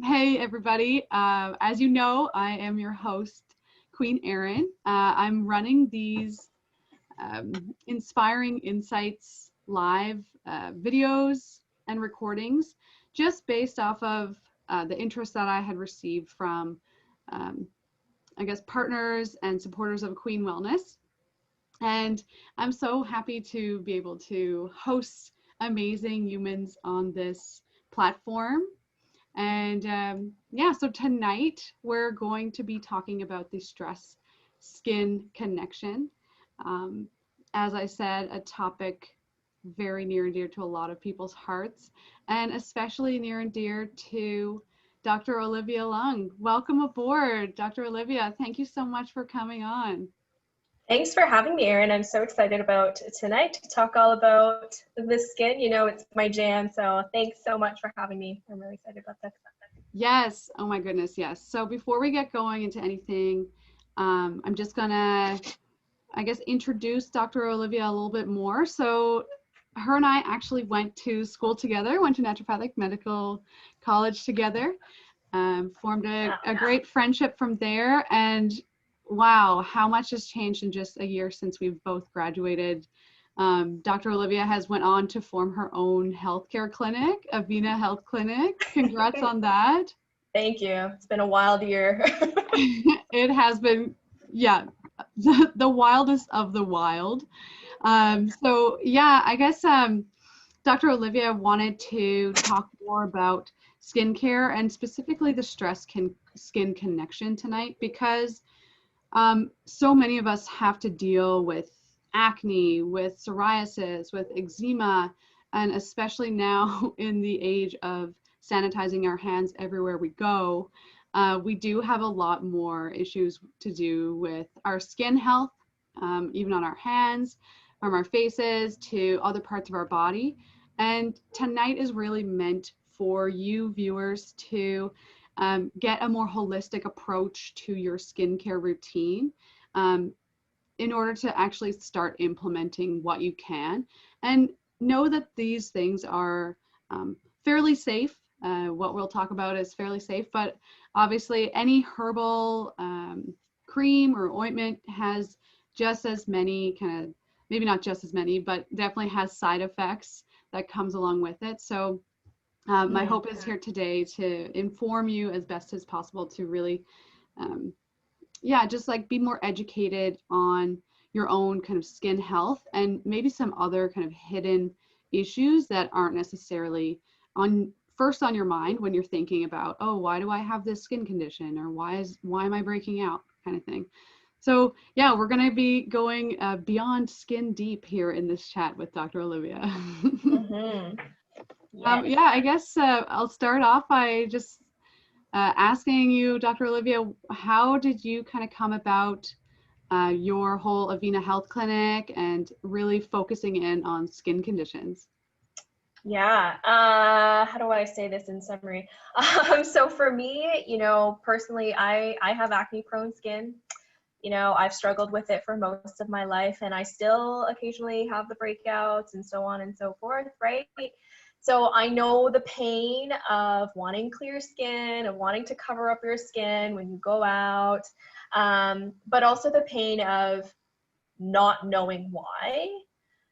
Hey, everybody. As you know, I am your host, Queen Erin. I'm running these inspiring insights live videos and recordings just based off of the interest that I had received from, um, I guess, partners and supporters of Kween Wellness. And I'm so happy to be able to host amazing humans on this platform. And yeah, so tonight we're going to be talking about the stress skin connection. Um, as I said, a topic very near and dear to a lot of people's hearts, and especially near and dear to Dr. Olivia Leung. Welcome aboard, Dr. Olivia. Thank you so much for coming on. Thanks for having me, Erin. I'm so excited about tonight to talk all about the skin. You know, it's my jam, so thanks so much for having me. I'm really excited about this. Yes. Oh my goodness. Yes. So before we get going into anything, I'm just gonna, I guess, introduce Dr. Olivia a little bit more. So her and I actually went to school together, went to naturopathic medical college together, formed a great friendship from there. And wow, how much has changed in just a year since we've both graduated. Dr. Olivia has went on to form her own healthcare clinic, Avena Health Clinic. Congrats on that. Thank you. It's been a wild year. It has been, yeah, the wildest of the wild. So yeah, I guess Dr. Olivia wanted to talk more about skincare and specifically the skin connection tonight because so many of us have to deal with acne, with psoriasis, with eczema, and especially now in the age of sanitizing our hands everywhere we go, we do have a lot more issues to do with our skin health, even on our hands, from our faces to other parts of our body. And tonight is really meant for you viewers to get a more holistic approach to your skincare routine um, in order to actually start implementing what you can. And know that these things are fairly safe. What we'll talk about is fairly safe, but obviously any herbal cream or ointment has just as many kind of, maybe not just as many, but definitely has side effects that comes along with it. So my hope is here today to inform you as best as possible to really, yeah, just like be more educated on your own kind of skin health and maybe some other kind of hidden issues that aren't necessarily on first on your mind when you're thinking about, oh, why do I have this skin condition, or why am I breaking out, kind of thing. So yeah, we're going to be going beyond skin deep here in this chat with Dr. Olivia. Yes. Yeah, I guess I'll start off by just asking you, Dr. Olivia, how did you kind of come about your whole Avena Health Clinic and really focusing in on skin conditions? Yeah. How do I say this in summary? So for me, you know, personally, I have acne prone skin. You know, I've struggled with it for most of my life, and I still occasionally have the breakouts and so on and so forth, right? So I know the pain of wanting clear skin, of wanting to cover up your skin when you go out, but also the pain of not knowing why.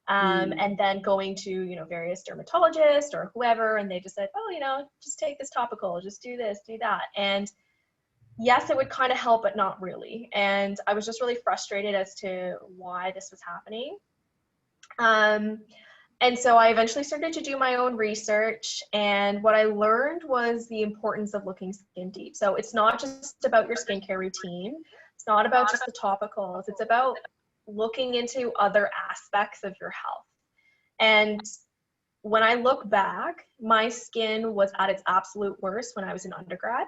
And then going to, you know, various dermatologists or whoever, and they just said, oh, you know, just take this topical, just do this, do that. And yes, it would kind of help, but not really. And I was just really frustrated as to why this was happening. And so I eventually started to do my own research. And what I learned was the importance of looking skin deep. So it's not just about your skincare routine. It's not about just the topicals. It's about looking into other aspects of your health. And when I look back, my skin was at its absolute worst when I was in undergrad.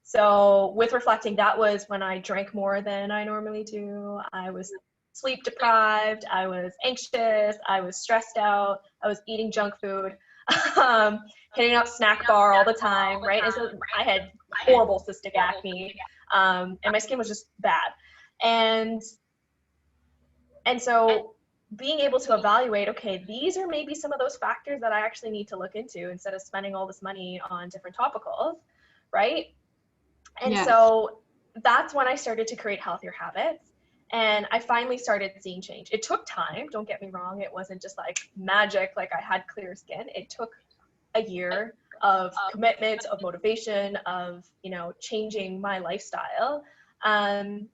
So with reflecting, that was when I drank more than I normally do. I was sleep deprived. I was anxious. I was stressed out. I was eating junk food, hitting up snack bar all the time, right? And so I had horrible cystic acne, and my skin was just bad. And so being able to evaluate, okay, these are maybe some of those factors that I actually need to look into instead of spending all this money on different topicals. right? And Yes. so that's when I started to create healthier habits. And I finally started seeing change. It took time, don't get me wrong. It wasn't just like magic, like I had clear skin. It took a year of commitment, of motivation, of, you know, changing my lifestyle. And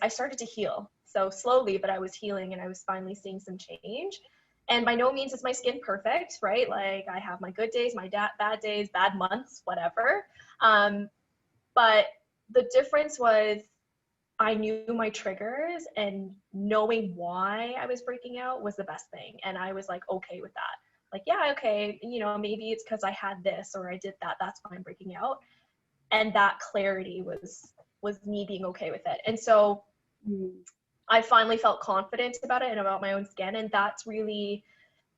I started to heal. So slowly, but I was healing and I was finally seeing some change. And by no means is my skin perfect, right? Like I have my good days, my bad days, bad months, whatever. But the difference was I knew my triggers, and knowing why I was breaking out was the best thing. And I was like, okay with that. Like, yeah, okay, you know, maybe it's because I had this or I did that. That's why I'm breaking out. And that clarity was me being okay with it. And so I finally felt confident about it and about my own skin. And that's really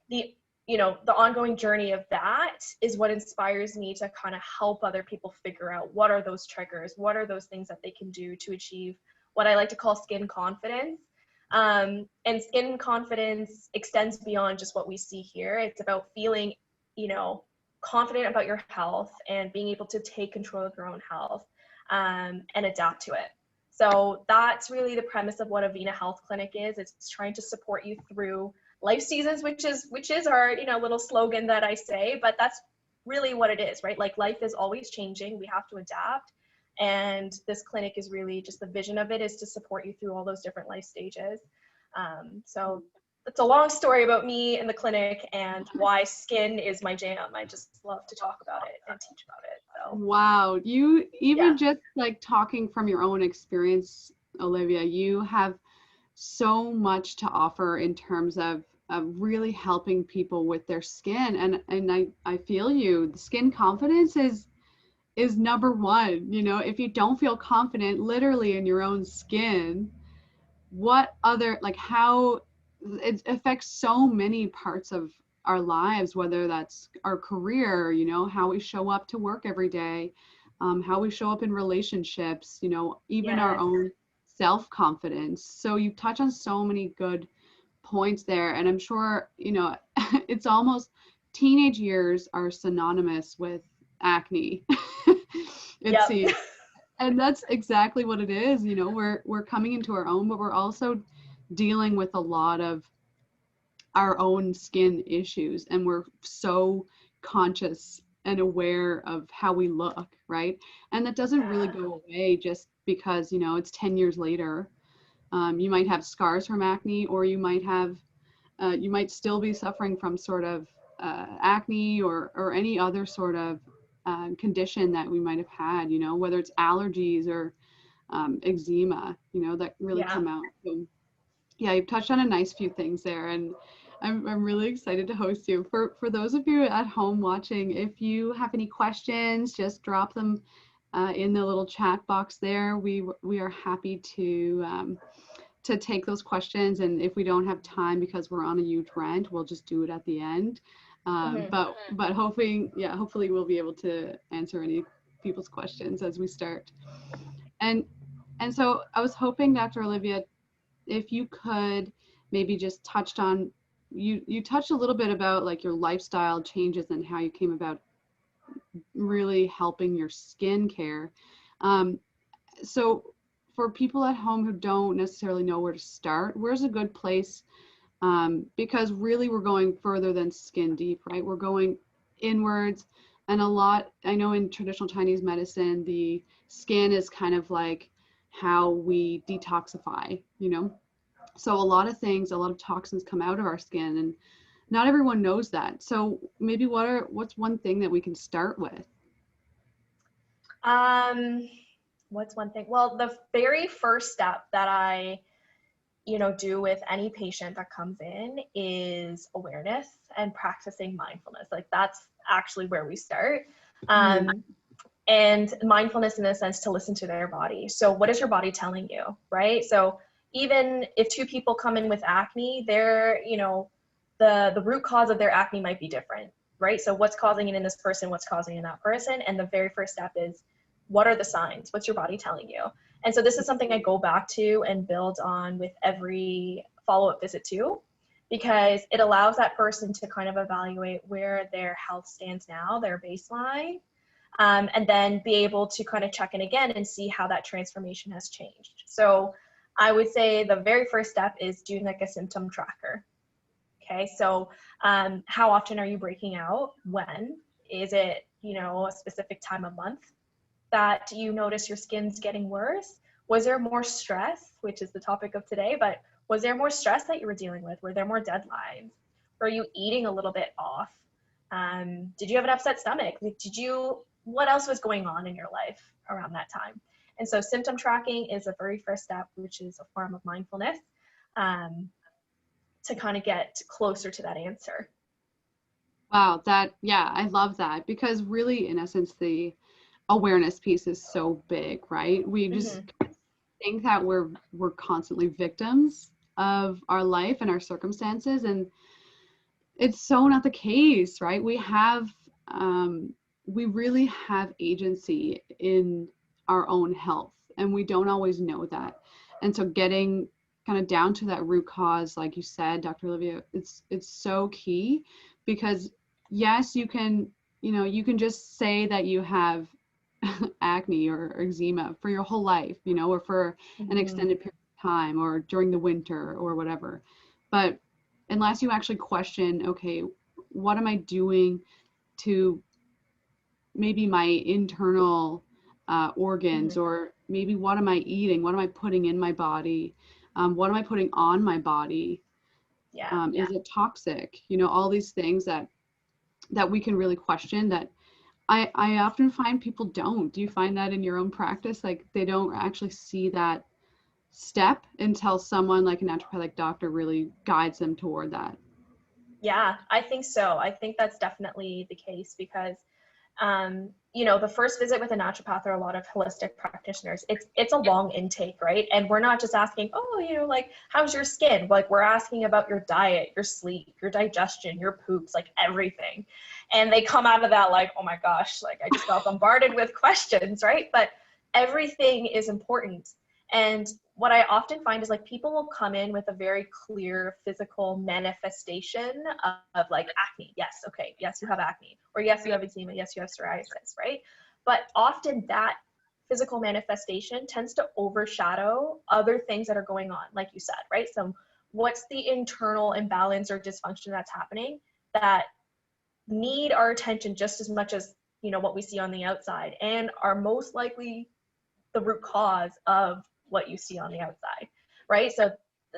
the, you know, the ongoing journey of that is what inspires me to kind of help other people figure out what are those triggers, what are those things that they can do to achieve what I like to call skin confidence. And skin confidence extends beyond just what we see here. It's about feeling, you know, confident about your health and being able to take control of your own health, and adapt to it. So that's really the premise of what Avena Health Clinic is. It's trying to support you through life seasons, which is our, you know, little slogan that I say, but that's really what it is, right? Like life is always changing. We have to adapt. And this clinic is really just the vision of it is to support you through all those different life stages. So it's a long story about me and the clinic and why skin is my jam. I just love to talk about it and teach about it. So Wow, you even just like talking from your own experience, Olivia, you have so much to offer in terms of really helping people with their skin. And I feel you. The skin confidence is number one. You know, if you don't feel confident literally in your own skin, what other, like how it affects so many parts of our lives, whether that's our career, you know, how we show up to work every day, how we show up in relationships, you know, even our own self-confidence. So you touch on so many good points there. And I'm sure, you know, it's almost teenage years are synonymous with acne. It seems. And that's exactly what it is. You know, we're coming into our own, but we're also dealing with a lot of our own skin issues, and we're so conscious and aware of how we look, right? And that doesn't really go away just because, you know, it's 10 years later. You might have scars from acne, or you might have you might still be suffering from sort of acne or any other sort of condition that we might have had, you know, whether it's allergies or eczema, you know, that really come out. So yeah, you've touched on a nice few things there, and I'm really excited to host you. For those of you at home watching, if you have any questions, just drop them in the little chat box there. We are happy to take those questions, and if we don't have time because we're on a huge rant, we'll just do it at the end. But hopefully we'll be able to answer any people's questions as we start. And so I was hoping, Dr. Olivia, if you could maybe just touched on, you touched a little bit about like your lifestyle changes and how you came about really helping your skin care. So for people at home who don't necessarily know where to start, where's a good place? Because really we're going further than skin deep, right? We're going inwards. And a lot, I know in traditional Chinese medicine, the skin is kind of like how we detoxify, you know? So a lot of things, a lot of toxins come out of our skin, and not everyone knows that. So maybe what's one thing that we can start with? What's one thing? Well, the very first step that I, you know, do with any patient that comes in is awareness and practicing mindfulness. Like that's actually where we start. And mindfulness in the sense to listen to their body. So what is your body telling you, right? So even if two people come in with acne, they're, you know, the root cause of their acne might be different, right? So what's causing it in this person, what's causing it in that person? And the very first step is, what are the signs? What's your body telling you? And so this is something I go back to and build on with every follow-up visit too, because it allows that person to kind of evaluate where their health stands now, their baseline, and then be able to kind of check in again and see how that transformation has changed. So I would say the very first step is doing like a symptom tracker. Okay, so how often are you breaking out? When? Is it, a specific time of month that you notice your skin's getting worse? Was there more stress, which is the topic of today, but was there more stress that you were dealing with? Were there more deadlines? Were you eating a little bit off? Did you have an upset stomach? What else was going on in your life around that time? And so symptom tracking is the very first step, which is a form of mindfulness, to kind of get closer to that answer. Wow, I love that, because really, in essence, the awareness piece is so big, right? We just think that we're constantly victims of our life and our circumstances, and it's so not the case, right? We really have agency in our own health, and we don't always know that. And so getting kind of down to that root cause, like you said, Dr. Olivia, it's so key, because yes, you can just say that you have acne or eczema for your whole life, or for an extended period of time, or during the winter or whatever. But unless you actually question, okay, what am I doing to maybe my internal organs, or maybe what am I eating? What am I putting in my body? What am I putting on my body? Is it toxic? All these things that we can really question, that I often find people don't. Do you find that in your own practice? Like, they don't actually see that step until someone like a naturopathic doctor really guides them toward that? Yeah, I think so. I think that's definitely the case, because the first visit with a naturopath or a lot of holistic practitioners, it's a long intake, right? And we're not just asking, like, how's your skin? Like, we're asking about your diet, your sleep, your digestion, your poops, like everything. And they come out of that like, oh my gosh, like I just got bombarded with questions, right? But everything is important. And what I often find is like people will come in with a very clear physical manifestation of like acne. Yes, okay, yes, you have acne. Or yes, you have eczema. Yes, you have psoriasis, right? But often that physical manifestation tends to overshadow other things that are going on, like you said, right? So what's the internal imbalance or dysfunction that's happening that need our attention just as much as, what we see on the outside, and are most likely the root cause of what you see on the outside, right? So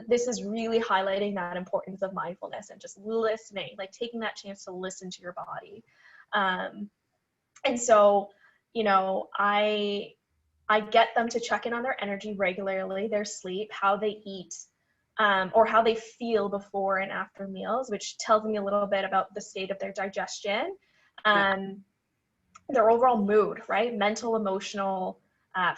this is really highlighting that importance of mindfulness and just listening, like taking that chance to listen to your body. And so, I get them to check in on their energy regularly, their sleep, how they eat, or how they feel before and after meals, which tells me a little bit about the state of their digestion, their overall mood, right? Mental, emotional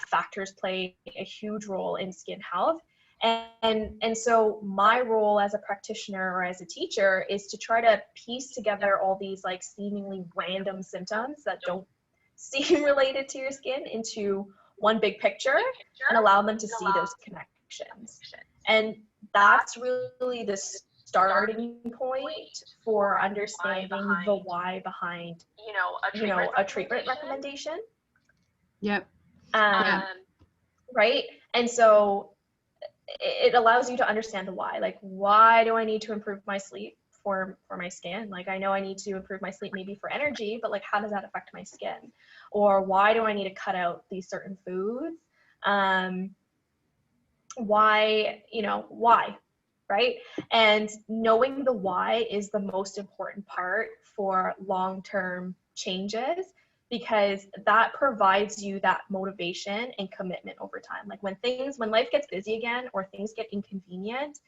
factors play a huge role in skin health. And so my role as a practitioner or as a teacher is to try to piece together all these like seemingly random symptoms that don't seem related to your skin into one big picture, and allow them to see those connections. And that's really the starting point for understanding the why behind, a treatment recommendation. Yep. Right? And so it allows you to understand the why. Like, why do I need to improve my sleep for my skin? Like, I know I need to improve my sleep maybe for energy, but like, how does that affect my skin? Or why do I need to cut out these certain foods? Why, right? And knowing the why is the most important part for long-term changes, because that provides you that motivation and commitment over time. Like when life gets busy again, or things get inconvenient,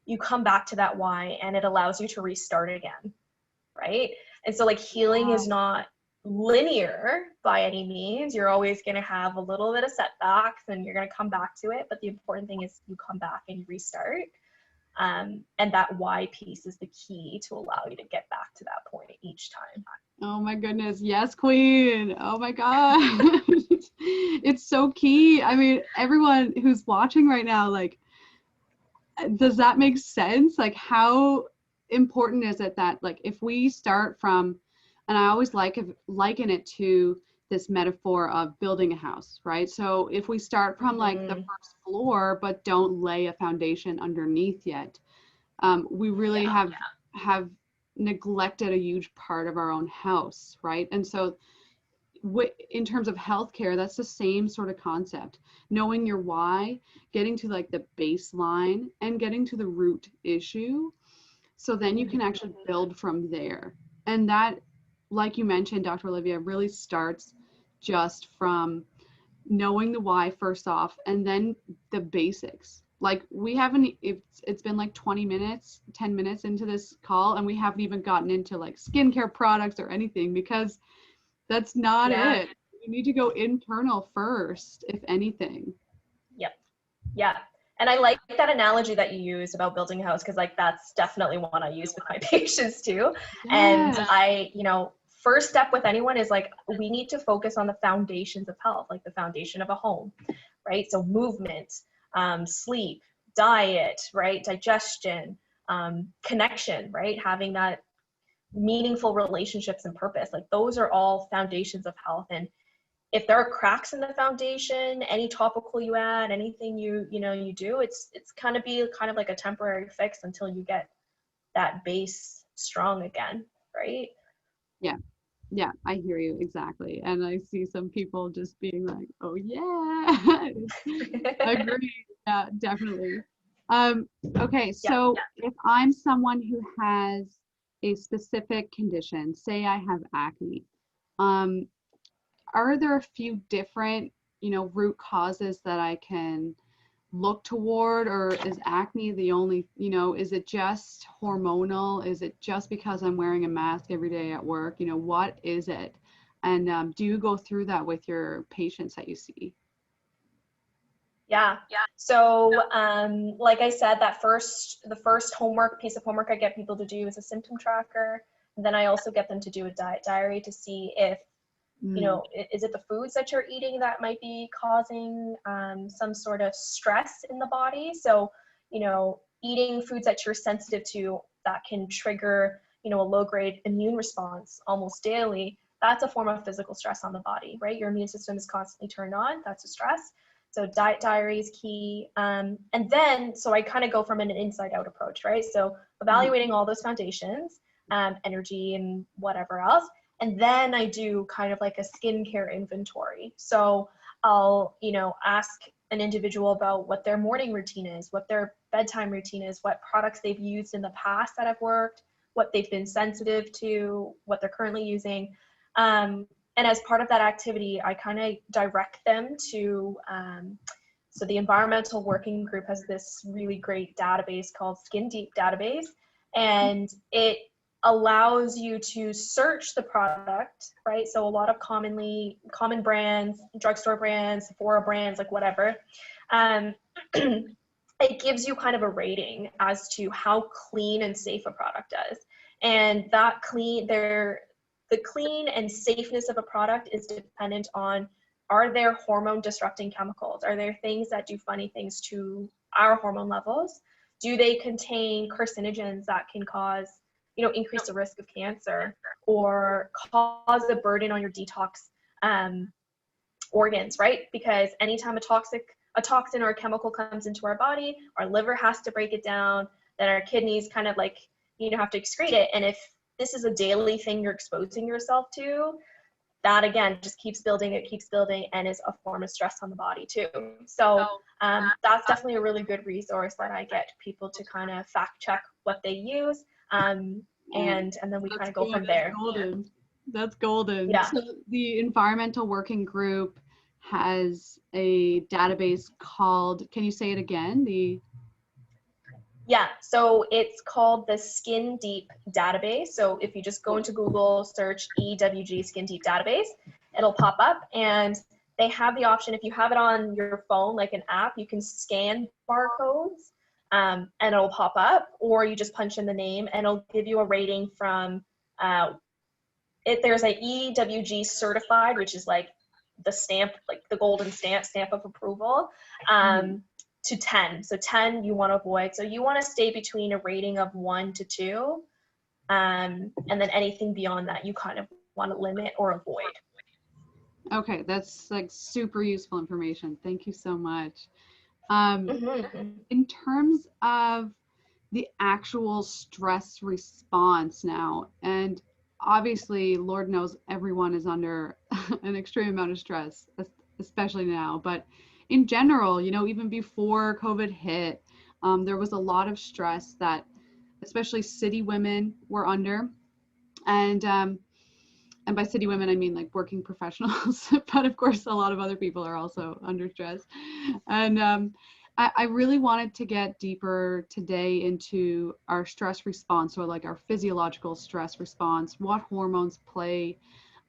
you come back to that why, and it allows you to restart again, right? And so like healing is not linear by any means. You're always going to have a little bit of setbacks, and you're going to come back to it. But the important thing is you come back and you restart. And that why piece is the key to allow you to get back to that point each time. Oh my goodness. Yes, Queen. Oh my God. It's so key. I mean, everyone who's watching right now, like, does that make sense? Like, how important is it that, like, if we start from, and I always liken it to this metaphor of building a house, right? So if we start from like the first floor, but don't lay a foundation underneath yet, we really have neglected a huge part of our own house, right? And so in terms of healthcare, that's the same sort of concept. Knowing your why, getting to like the baseline and getting to the root issue. So then you can actually build from there. And that, like you mentioned, Dr. Olivia, really starts just from knowing the why first off, and then the basics. Like we haven't, it's been like 20 minutes, 10 minutes into this call, and we haven't even gotten into like skincare products or anything, because that's not it. You need to go internal first, if anything. Yep. Yeah. And I like that analogy that you used about building a house, because like that's definitely one I use with my patients too. And I, first step with anyone is like, we need to focus on the foundations of health, like the foundation of a home, right? So movement, sleep, diet, right? Digestion, connection, right? Having that meaningful relationships and purpose, like those are all foundations of health. And if there are cracks in the foundation, any topical you add, anything you do, it's kind of like a temporary fix until you get that base strong again, right? Yeah, I hear you exactly. And I see some people just being like, oh yeah. Agree. Yeah, definitely. Okay, so if I'm someone who has a specific condition, say I have acne, are there a few different, root causes that I can look toward, or is acne the only, is it just hormonal? Is it just because I'm wearing a mask every day at work? What is it? And do you go through that with your patients that you see? Yeah. So, like I said, the first piece of homework I get people to do is a symptom tracker. And then I also get them to do a diet diary to see if, is it the foods that you're eating that might be causing some sort of stress in the body? So, eating foods that you're sensitive to that can trigger, a low-grade immune response almost daily, that's a form of physical stress on the body, right? Your immune system is constantly turned on. That's a stress. So diet diary is key. And then, so I kind of go from an inside out approach, right? So evaluating all those foundations, energy and whatever else. And then I do kind of like a skincare inventory. So I'll, ask an individual about what their morning routine is, what their bedtime routine is, what products they've used in the past that have worked, what they've been sensitive to, what they're currently using. And as part of that activity, I kind of direct them to, so the Environmental Working Group has this really great database called Skin Deep Database, and it allows you to search the product, right? So a lot of common brands, drugstore brands, Sephora brands, like whatever. It gives you kind of a rating as to how clean and safe a product is. And that the clean and safeness of a product is dependent on, are there hormone disrupting chemicals? Are there things that do funny things to our hormone levels? Do they contain carcinogens that can cause, increase the risk of cancer or cause a burden on your detox organs, right? Because anytime a toxin or a chemical comes into our body, our liver has to break it down, then our kidneys kind of like, have to excrete it. And if this is a daily thing you're exposing yourself to, that again just keeps building, and is a form of stress on the body too. So that's definitely a really good resource that I get people to kind of fact check what they use, and then we kind of go from there. That's golden. Yeah. So the Environmental Working Group has a database called, can you say it again? Yeah, so it's called the Skin Deep Database. So if you just go into Google, search EWG Skin Deep Database, it'll pop up, and they have the option, if you have it on your phone, like an app, you can scan barcodes, and it'll pop up, or you just punch in the name and it'll give you a rating from, there's a EWG certified, which is like the stamp, like the golden stamp of approval, to 10. So 10 you want to avoid. So you want to stay between a rating of 1 to 2. And then anything beyond that you kind of want to limit or avoid. Okay, that's like super useful information. Thank you so much. Mm-hmm. In terms of the actual stress response now, and obviously, Lord knows everyone is under an extreme amount of stress, especially now, but in general, you know, even before COVID hit, there was a lot of stress that especially city women were under. And and by city women, I mean like working professionals, but of course, a lot of other people are also under stress. And I really wanted to get deeper today into our stress response, or like our physiological stress response, what hormones play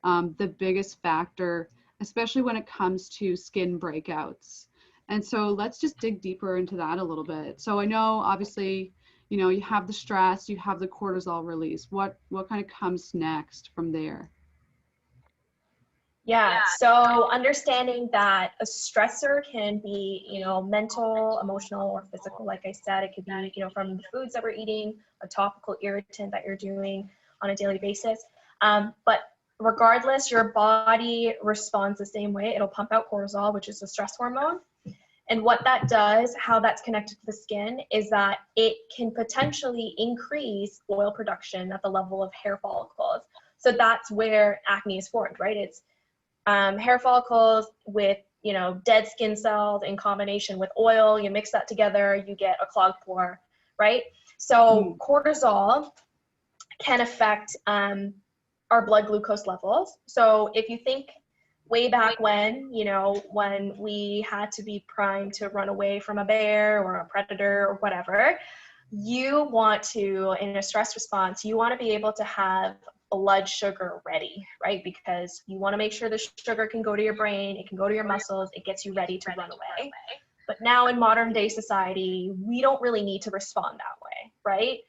the biggest factor, especially when it comes to skin breakouts. And so let's just dig deeper into that a little bit. So I know obviously, you know, you have the stress, you have the cortisol release. What kind of comes next from there? Yeah, so understanding that a stressor can be, mental, emotional, or physical. Like I said, it could be, from the foods that we're eating, a topical irritant that you're doing on a daily basis. But regardless, your body responds the same way. It'll pump out cortisol, which is the stress hormone. And what that does, how that's connected to the skin, is that it can potentially increase oil production at the level of hair follicles. So that's where acne is formed, right? It's hair follicles with dead skin cells in combination with oil. You mix that together, you get a clogged pore, right? So cortisol can affect our blood glucose levels. So if you think way back when, when we had to be primed to run away from a bear or a predator or whatever, you want to, in a stress response, you want to be able to have blood sugar ready, right? Because you want to make sure the sugar can go to your brain, it can go to your muscles, it gets you ready to run away. But now in modern day society, we don't really need to respond that way, right?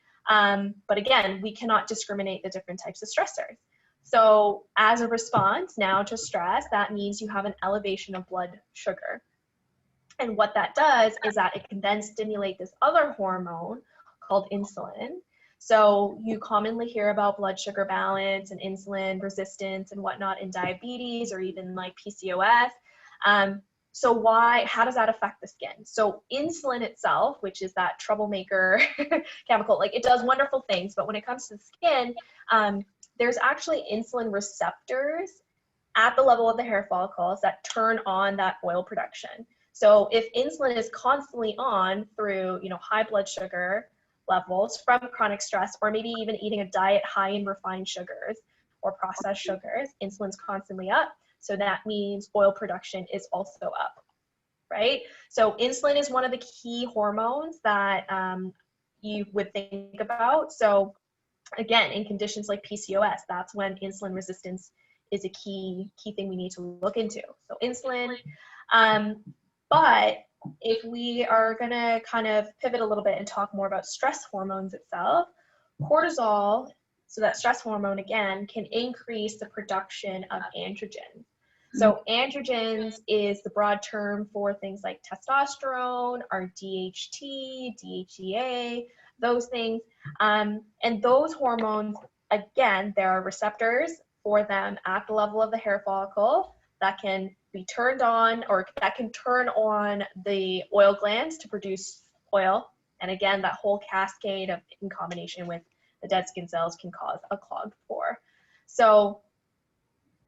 But again, we cannot discriminate the different types of stressors. So as a response now to stress, that means you have an elevation of blood sugar. And what that does is that it can then stimulate this other hormone called insulin. So you commonly hear about blood sugar balance and insulin resistance and whatnot in diabetes or even like PCOS. So how does that affect the skin? So insulin itself, which is that troublemaker chemical, like it does wonderful things, but when it comes to the skin, there's actually insulin receptors at the level of the hair follicles that turn on that oil production. So if insulin is constantly on through, high blood sugar levels from chronic stress, or maybe even eating a diet high in refined sugars or processed sugars, insulin's constantly up. So that means oil production is also up, right? So insulin is one of the key hormones that you would think about. So again, in conditions like PCOS, that's when insulin resistance is a key thing we need to look into. So insulin, but if we are going to kind of pivot a little bit and talk more about stress hormones itself, cortisol, so that stress hormone again, can increase the production of androgens. So androgens is the broad term for things like testosterone, or DHT, DHEA, those things. And those hormones, again, there are receptors for them at the level of the hair follicle that can be turned on, or that can turn on the oil glands to produce oil. And again, that whole cascade of, in combination with the dead skin cells, can cause a clogged pore. So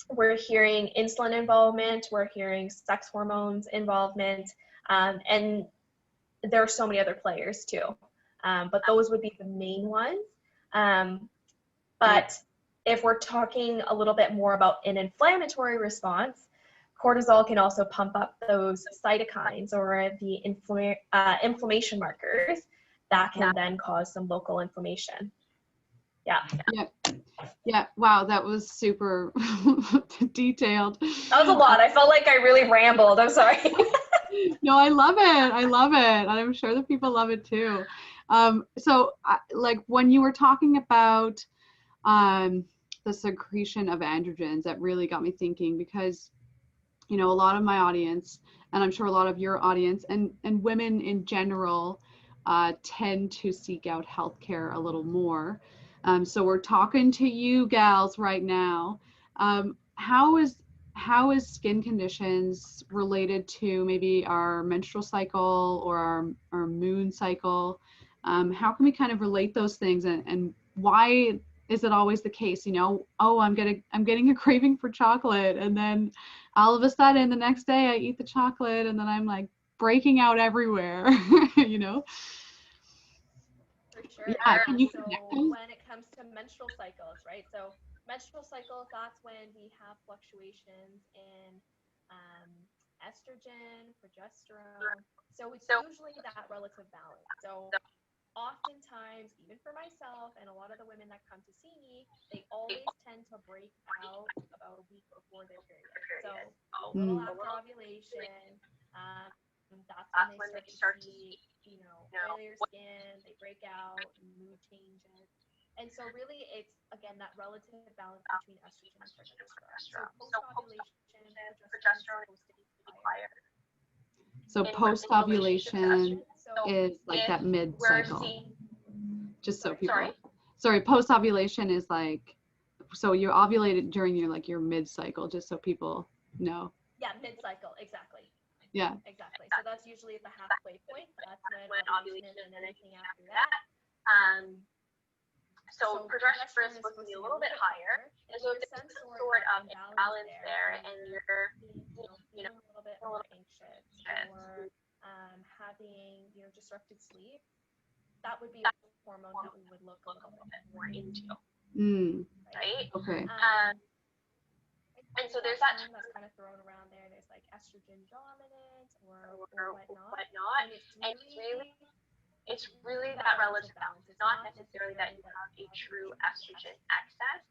we're hearing insulin involvement, we're hearing sex hormones involvement, and there are so many other players too. But those would be the main ones. But if we're talking a little bit more about an inflammatory response, cortisol can also pump up those cytokines, or the inflammation markers that can then cause some local inflammation. Yeah. Wow, that was super detailed. That was a lot. I felt like I really rambled. I'm sorry. No, I love it. I love it. And I'm sure the people love it too. So like when you were talking about the secretion of androgens, that really got me thinking, because a lot of my audience, and I'm sure a lot of your audience, and women in general, tend to seek out healthcare a little more. So we're talking to you gals right now. How how is skin conditions related to maybe our menstrual cycle or our moon cycle? How can we kind of relate those things, and why is it always the case, you know, oh, I'm getting a craving for chocolate, and then all of a sudden the next day I eat the chocolate and then I'm like breaking out everywhere, you know? For sure. Yeah, can you So connect those? when it comes to menstrual cycles, right? So menstrual cycles, that's when we have fluctuations in um, estrogen, progesterone. So it's usually that relative balance. So oftentimes, even for myself and a lot of the women that come to see me, they always tend to break out about a week before their period. So a little Mm. after ovulation, that's when they start to see, you know, oilier skin, they break out, mood changes. And so really it's, again, that relative balance between estrogen and progesterone. So post-ovulation, progesterone is supposed to be higher So in relation to post-ovulation estrogen. So is like if that we're mid-cycle, seeing, just so sorry, people, sorry, post-ovulation is like, so you're ovulated during your mid-cycle, just so people know. yeah, mid-cycle, exactly. Yeah. Exactly. So that's usually at the halfway point. That's when ovulation is, and anything after that. So progesterone is supposed to be a little bit higher, and so if there's some sort of imbalance there, and you're, feeling a little bit more anxious or having, disrupted sleep, that would be a hormone that we would look a little bit more into, Mm. right? Okay. And so there's that term that's kind of thrown around there. There's like estrogen dominant or whatnot, and it's really that relative balance. It's not necessarily that you have a true estrogen excess.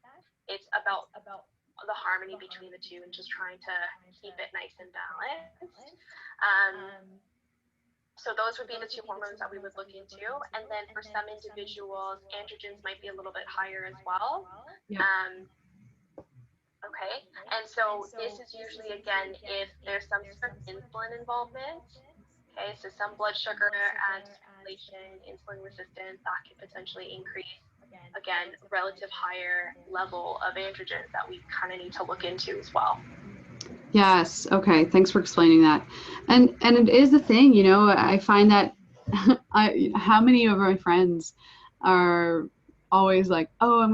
It's about the harmony between the two and just trying to keep it nice and balanced. So those would be the two hormones that we would look into. And then for some individuals, androgens might be a little bit higher as well. Yeah. Okay, and so this is usually, again, if there's some sort of insulin involvement. Okay, so some blood sugar dysregulation, insulin resistance, that can potentially increase, again, relative higher level of androgens that we kind of need to look into as well. Yes. Okay. Thanks for explaining that. And it is a thing, you know, I find that how many of my friends are always like, oh, I'm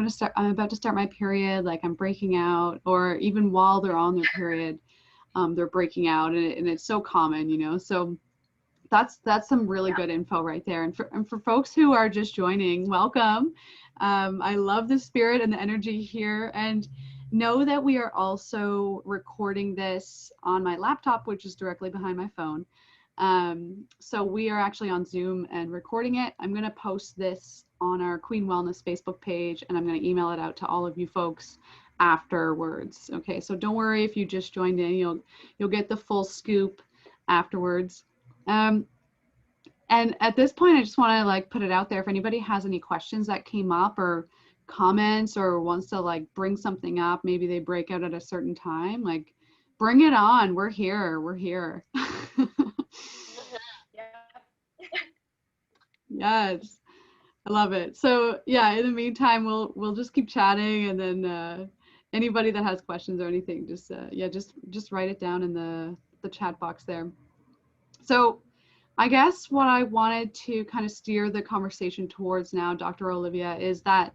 about to start my period, like I'm breaking out, or even while they're on their period, they're breaking out, and it's so common, you know. So that's some really good info right there. And for folks who are just joining, welcome. I love the spirit and the energy here, and know that we are also recording this on my laptop, which is directly behind my phone. So we are actually on Zoom and recording it. I'm going to post this on our Kween Wellness Facebook page, and I'm going to email it out to all of you folks afterwards. Okay, so don't worry if you just joined in, you'll get the full scoop afterwards. And at this point, I just want to like put it out there. If anybody has any questions that came up or comments or wants to like bring something up, maybe they break out at a certain time, like bring it on. We're here. Yes, I love it. So yeah, in the meantime, we'll just keep chatting, and then anybody that has questions or anything, just write it down in the chat box there. So I guess what I wanted to kind of steer the conversation towards now, Dr. Olivia, is that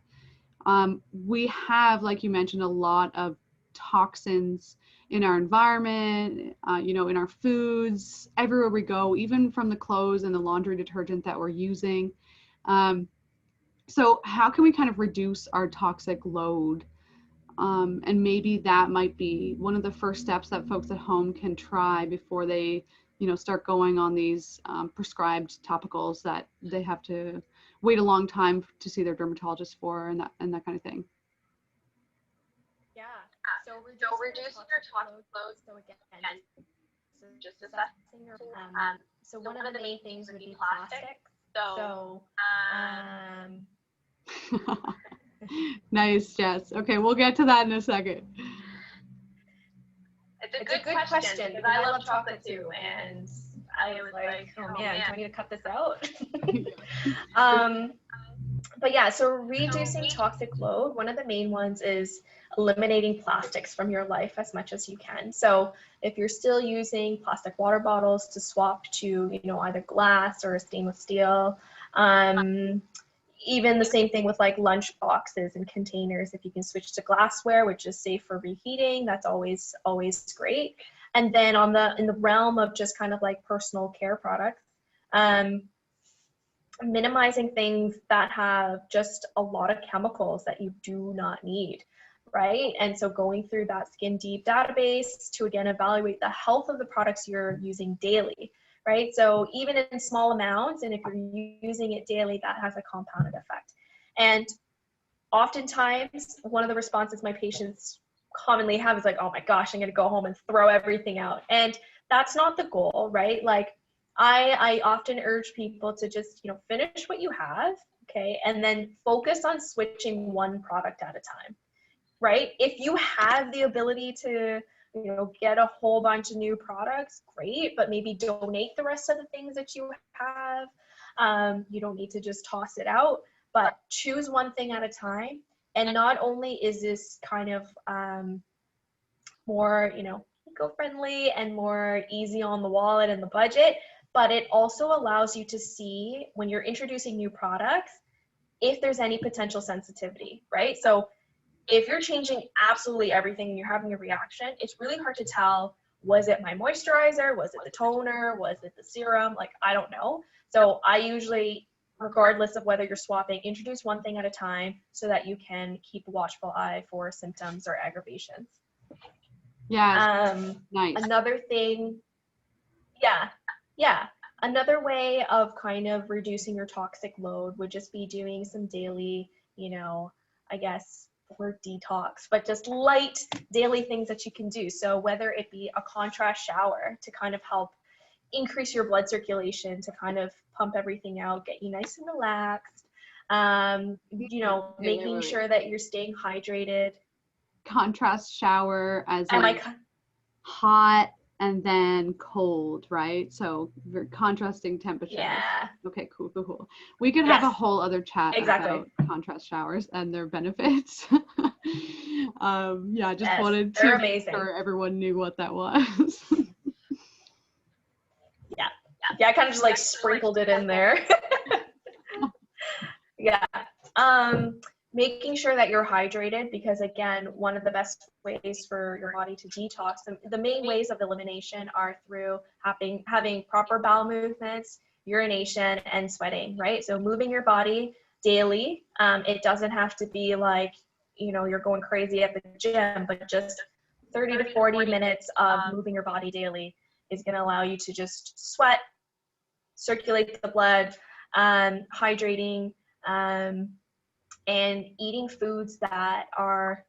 we have, like you mentioned, a lot of toxins in our environment, you know, in our foods, everywhere we go, even from the clothes and the laundry detergent that we're using. So how can we kind of reduce our toxic load? And maybe that might be one of the first steps that folks at home can try before they, you know, start going on these prescribed topicals that they have to wait a long time to see their dermatologist for, and that kind of thing. Yeah. So reducing your toxic load. So again, just assessing your. So one of the main things would be plastic. So. Nice, Jess. Okay, we'll get to that in a second. It's a good question because I love chocolate too, and I was like, oh man, do I need to cut this out? But yeah, so reducing toxic load, one of the main ones is eliminating plastics from your life as much as you can. So if you're still using plastic water bottles, to swap to, you know, either glass or stainless steel. Even the same thing with like lunch boxes and containers. If you can switch to glassware, which is safe for reheating, that's always great. And then in the realm of just kind of like personal care products, minimizing things that have just a lot of chemicals that you do not need, right? And so going through that Skin Deep database to again evaluate the health of the products you're using daily, right? So even in small amounts, and if you're using it daily, that has a compounded effect. And oftentimes, one of the responses my patients commonly have is like, oh my gosh, I'm gonna go home and throw everything out. And that's not the goal, right? Like I often urge people to just, you know, finish what you have, okay, and then focus on switching one product at a time, right? If you have the ability to, you know, get a whole bunch of new products, great, but maybe donate the rest of the things that you have. You don't need to just toss it out, but choose one thing at a time. And not only is this kind of more, you know, eco-friendly and more easy on the wallet and the budget, but it also allows you to see when you're introducing new products if there's any potential sensitivity, right? So if you're changing absolutely everything and you're having a reaction, it's really hard to tell, was it my moisturizer? Was it the toner? Was it the serum? Like, I don't know. So I usually, regardless of whether you're swapping, introduce one thing at a time so that you can keep a watchful eye for symptoms or aggravations. Yeah. Nice. Another thing, yeah. Another way of kind of reducing your toxic load would just be doing some daily, you know, I guess the word detox, but just light daily things that you can do. So whether it be a contrast shower to kind of help increase your blood circulation, to kind of pump everything out, get you nice and relaxed, you know, making sure that you're staying hydrated. Contrast shower as like hot and then cold, right? So contrasting temperature. Yeah. Okay, cool. We could have a whole other chat about contrast showers and their benefits. Yeah, just wanted to make sure everyone knew what that was. Yeah, I kind of just like sprinkled it in there. Yeah. Making sure that you're hydrated, because again, one of the best ways for your body to detox, the main ways of elimination are through having proper bowel movements, urination, and sweating, right? So moving your body daily. It doesn't have to be like, you know, you're going crazy at the gym, but just 30 to 40 minutes of moving your body daily is going to allow you to just sweat, circulate the blood, hydrating, and eating foods that are,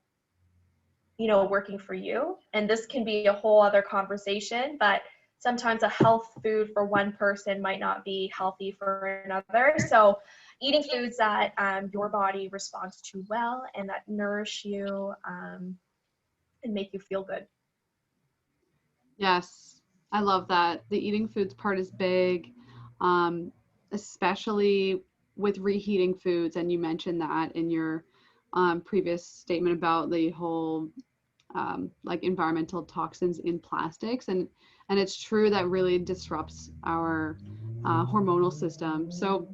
you know, working for you. And this can be a whole other conversation, but sometimes a health food for one person might not be healthy for another. So eating foods that your body responds to well and that nourish you and make you feel good. Yes, I love that. The eating foods part is big, especially with reheating foods. And you mentioned that in your previous statement about the whole like environmental toxins in plastics. And it's true that really disrupts our hormonal system. So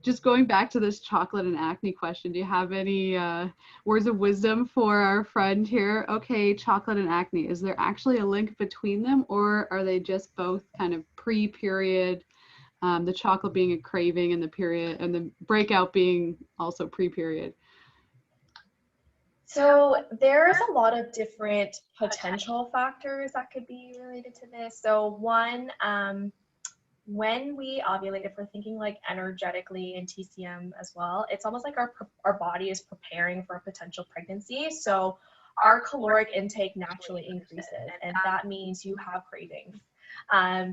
just going back to this chocolate and acne question, do you have any words of wisdom for our friend here? Okay, chocolate and acne, is there actually a link between them, or are they just both kind of pre-period, the chocolate being a craving and the period and the breakout being also pre-period? So there's a lot of different potential factors that could be related to this. So one, when we ovulate, if we're thinking like energetically in TCM as well, it's almost like our body is preparing for a potential pregnancy. So our caloric intake naturally increases, and that means you have cravings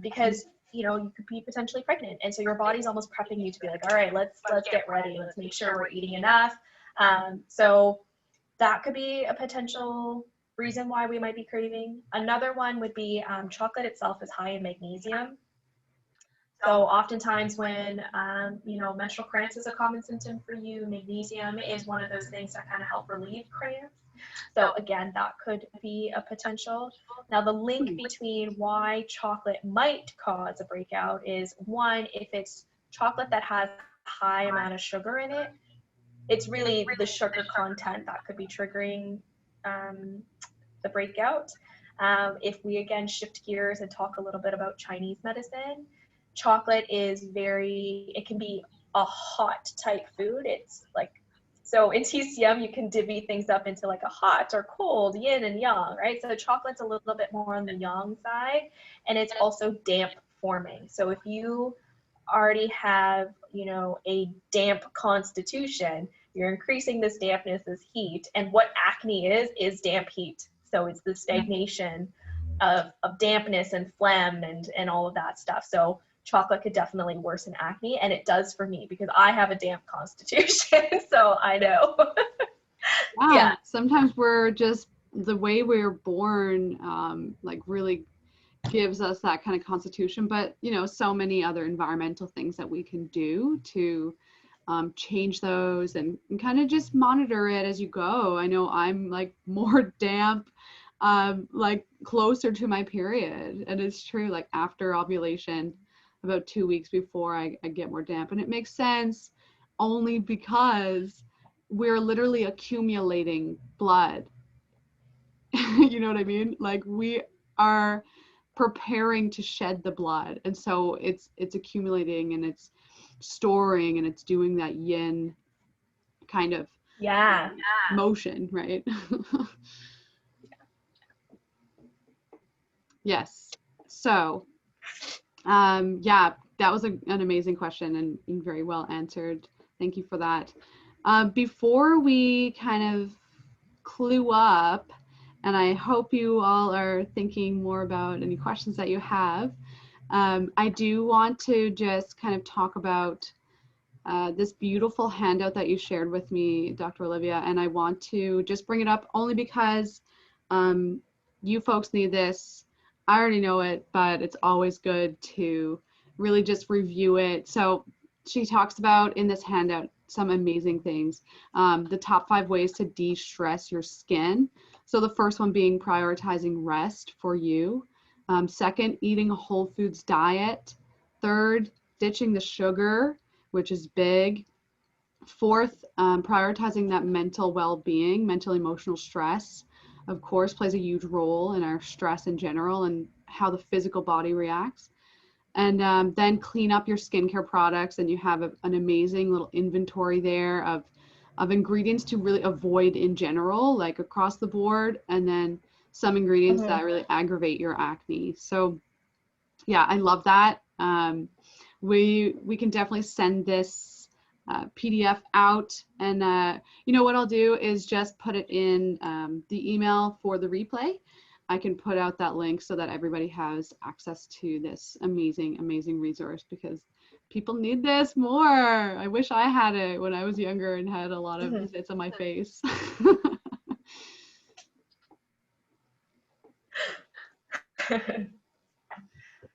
because, you know, you could be potentially pregnant. And so your body's almost prepping you to be like, all right, let's get ready. Let's make sure we're eating enough. So that could be a potential reason why we might be craving. Another one would be chocolate itself is high in magnesium. So oftentimes when, you know, menstrual cramps is a common symptom for you, magnesium is one of those things that kind of help relieve cramps. So again, that could be a potential. Now the link between why chocolate might cause a breakout is, one, if it's chocolate that has a high amount of sugar in it, it's really the sugar content that could be triggering the breakout. If we again shift gears and talk a little bit about Chinese medicine, chocolate is it can be a hot type food. It's like, so in TCM, you can divvy things up into like a hot or cold, yin and yang, right? So chocolate's a little bit more on the yang side, and it's also damp forming. So if you already have, you know, a damp constitution, you're increasing this dampness, this heat, and what acne is damp heat. So it's the stagnation of dampness and phlegm and all of that stuff. So chocolate could definitely worsen acne, and it does for me because I have a damp constitution, so I know. Yeah, sometimes we're just, the way we're born, like really gives us that kind of constitution, but you know, so many other environmental things that we can do to change those and kind of just monitor it as you go. I know I'm like more damp, like closer to my period, and it's true, like after ovulation, about 2 weeks before, I get more damp, and it makes sense only because we're literally accumulating blood. You know what I mean? Like we are preparing to shed the blood, and so it's accumulating and it's storing and it's doing that yin kind of motion, right? Yes. So yeah, that was an amazing question and very well answered. Thank you for that. Before we kind of clue up, and I hope you all are thinking more about any questions that you have, I do want to just kind of talk about this beautiful handout that you shared with me, Dr. Olivia, and I want to just bring it up only because you folks need this. I already know it, but it's always good to really just review it. So she talks about in this handout some amazing things. The top 5 ways to de-stress your skin. So the first one being prioritizing rest for you. Second, eating a whole foods diet. Third, ditching the sugar, which is big. Fourth, prioritizing that mental well-being, mental emotional stress, of course, plays a huge role in our stress in general and how the physical body reacts. And then clean up your skincare products, and you have an amazing little inventory there of ingredients to really avoid in general, like across the board, and then some ingredients that really aggravate your acne. So yeah, I love that. We can definitely send this PDF out, and you know what I'll do is just put it in the email for the replay. I can put out that link so that everybody has access to this amazing, amazing resource, because people need this more. I wish I had it when I was younger and had a lot of zits on my face.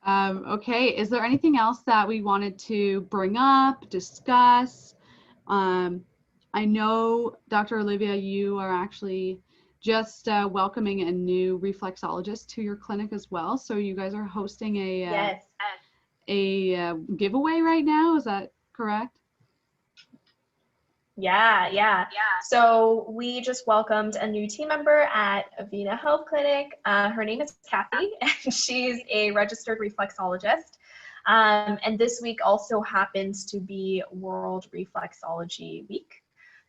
Okay, is there anything else that we wanted to bring up, discuss? I know, Dr. Olivia, you are actually just welcoming a new reflexologist to your clinic as well. So you guys are hosting a giveaway right now. Is that correct? Yeah. So we just welcomed a new team member at Avena Health Clinic. Her name is Kathy, and she's a registered reflexologist. And this week also happens to be World Reflexology Week.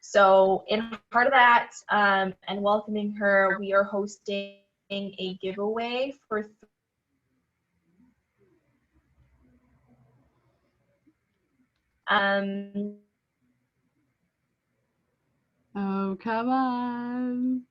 So in part of that, and welcoming her, we are hosting a giveaway for oh, come on.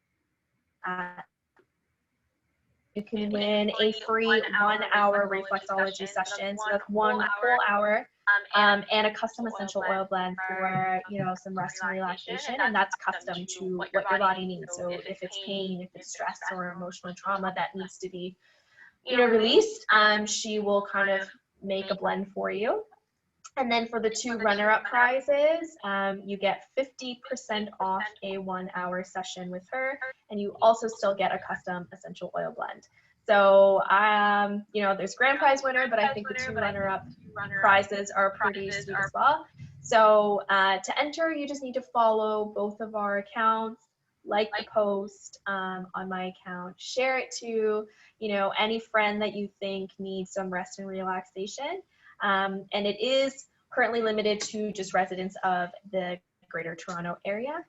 You can win a free 1-hour reflexology session. So that's 1 whole hour, and a custom essential oil blend for, you know, some rest and relaxation. And that's custom to what your body needs. So if it's pain, if it's stress or emotional trauma that needs to be, you know, released, she will kind of make a blend for you. And then for the 2 runner-up prizes, you get 50% off a 1-hour session with her, and you also still get a custom essential oil blend. So, you know, there's grand prize winner, but I think the 2 runner-up prizes are pretty sweet as well. So to enter, you just need to follow both of our accounts, like the post on my account, share it to, you know, any friend that you think needs some rest and relaxation. And it is currently limited to just residents of the Greater Toronto area.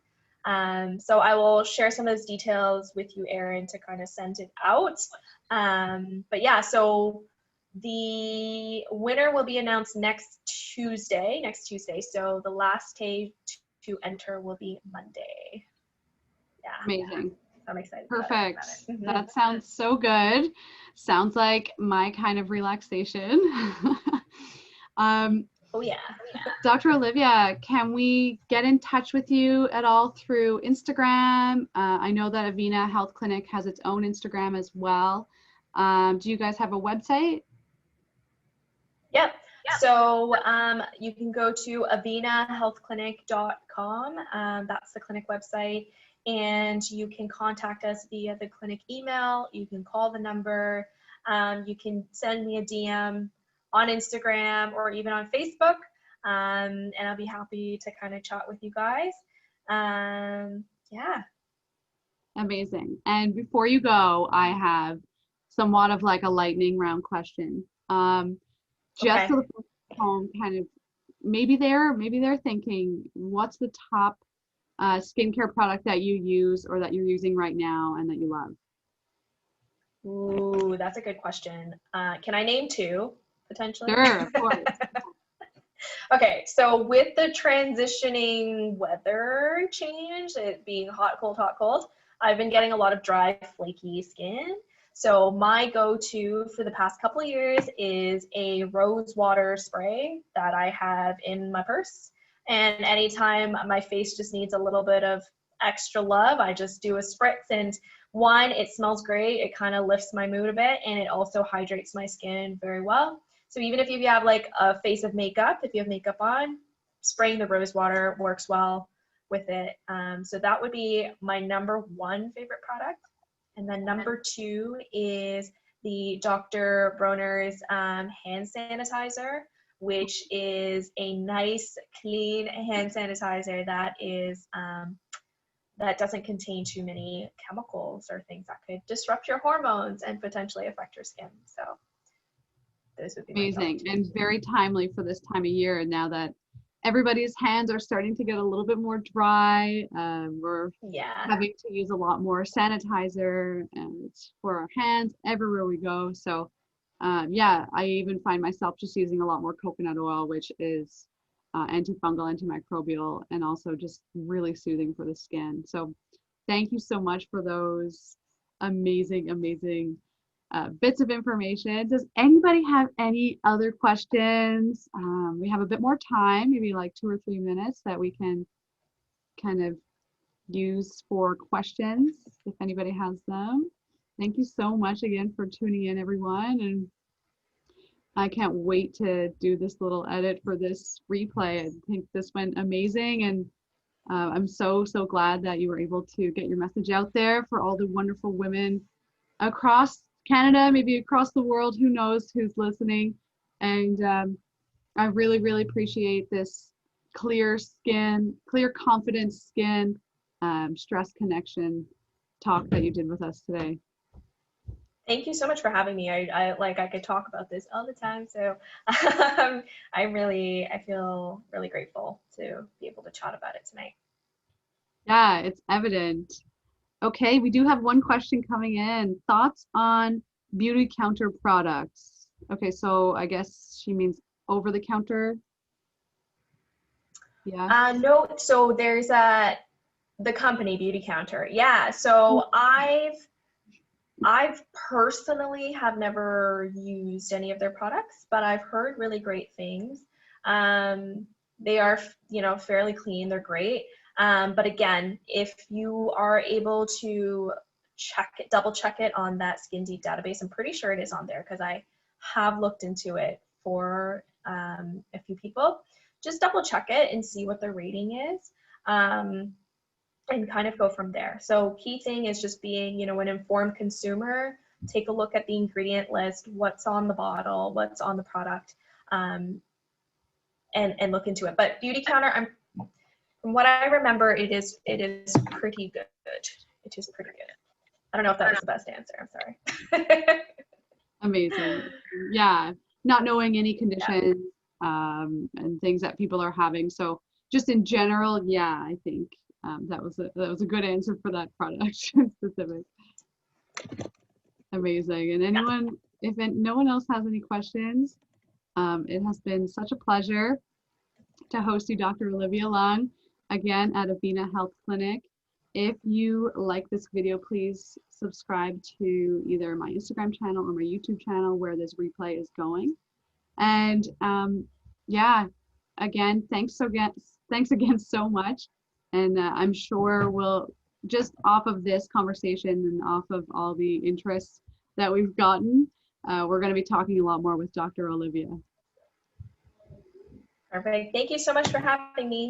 So I will share some of those details with you, Erin, to kind of send it out. But yeah, so the winner will be announced next Tuesday. So the last day to enter will be Monday. Yeah. Amazing. I'm excited. Perfect. About it. Mm-hmm. That sounds so good. Sounds like my kind of relaxation. Oh yeah. Dr. Olivia, can we get in touch with you at all through Instagram? I know that Avena Health Clinic has its own Instagram as well. Do you guys have a website? Yep. So you can go to avenahealthclinic.com. That's the clinic website. And you can contact us via the clinic email. You can call the number. You can send me a DM on Instagram or even on Facebook. And I'll be happy to kind of chat with you guys. Yeah. Amazing. And before you go, I have somewhat of like a lightning round question. Just so the folks at home kind of maybe they're thinking, what's the top skincare product that you use or that you're using right now and that you love? Ooh, that's a good question. Can I name 2 potentially? Sure, of course. Okay, so with the transitioning weather change, it being hot, cold, I've been getting a lot of dry, flaky skin. So my go-to for the past couple of years is a rose water spray that I have in my purse. And anytime my face just needs a little bit of extra love, I just do a spritz. And one, it smells great. It kind of lifts my mood a bit, and it also hydrates my skin very well. So even if you have like a face of makeup, if you have makeup on, spraying the rose water works well with it. So that would be my number 1 favorite product. And then number 2 is the Dr. Bronner's hand sanitizer, which is a nice, clean hand sanitizer that is that doesn't contain too many chemicals or things that could disrupt your hormones and potentially affect your skin. So those would be amazing and very timely for this time of year. And now that everybody's hands are starting to get a little bit more dry, we're having to use a lot more sanitizer and for our hands everywhere we go. So yeah, I even find myself just using a lot more coconut oil, which is antifungal, antimicrobial, and also just really soothing for the skin. So thank you so much for those amazing bits of information. Does anybody have any other questions? We have a bit more time, maybe like 2 or 3 minutes that we can kind of use for questions if anybody has them. Thank you so much again for tuning in, everyone. And I can't wait to do this little edit for this replay. I think this went amazing, and I'm so glad that you were able to get your message out there for all the wonderful women across Canada, maybe across the world, who knows who's listening. And I really appreciate this clear skin, clear confidence skin, stress connection talk that you did with us today. Thank you so much for having me. I could talk about this all the time. So I feel really grateful to be able to chat about it tonight. Yeah, it's evident. Okay, we do have one question coming in. Thoughts on beauty counter products? Okay, so I guess she means over the counter. Yeah. No, so there's the company Beauty Counter. Yeah, so I've personally have never used any of their products, but I've heard really great things. They are, fairly clean. They're great. But again, if you are able to double check it on that Skin Deep database, I'm pretty sure it is on there because I have looked into it for a few people, just double check it and see what the rating is, and kind of go from there. So key thing is just being, you know, an informed consumer. Take a look at the ingredient list, what's on the bottle, what's on the product, and look into it. But Beautycounter, from what I remember, it is pretty good. It is pretty good. I don't know if that was the best answer. I'm sorry. Amazing. Yeah, not knowing any conditions and things that people are having. So just in general, yeah, I think that was a good answer for that product specific. Amazing. And anyone, if no one else has any questions, it has been such a pleasure to host you, Dr. Olivia Leung, again at Avena Health Clinic. If you like this video, please subscribe to either my Instagram channel or my YouTube channel where this replay is going. And yeah, again, thanks again so much. And I'm sure we'll, just off of this conversation and off of all the interests that we've gotten, we're going to be talking a lot more with Dr. Olivia. Perfect. Thank you so much for having me.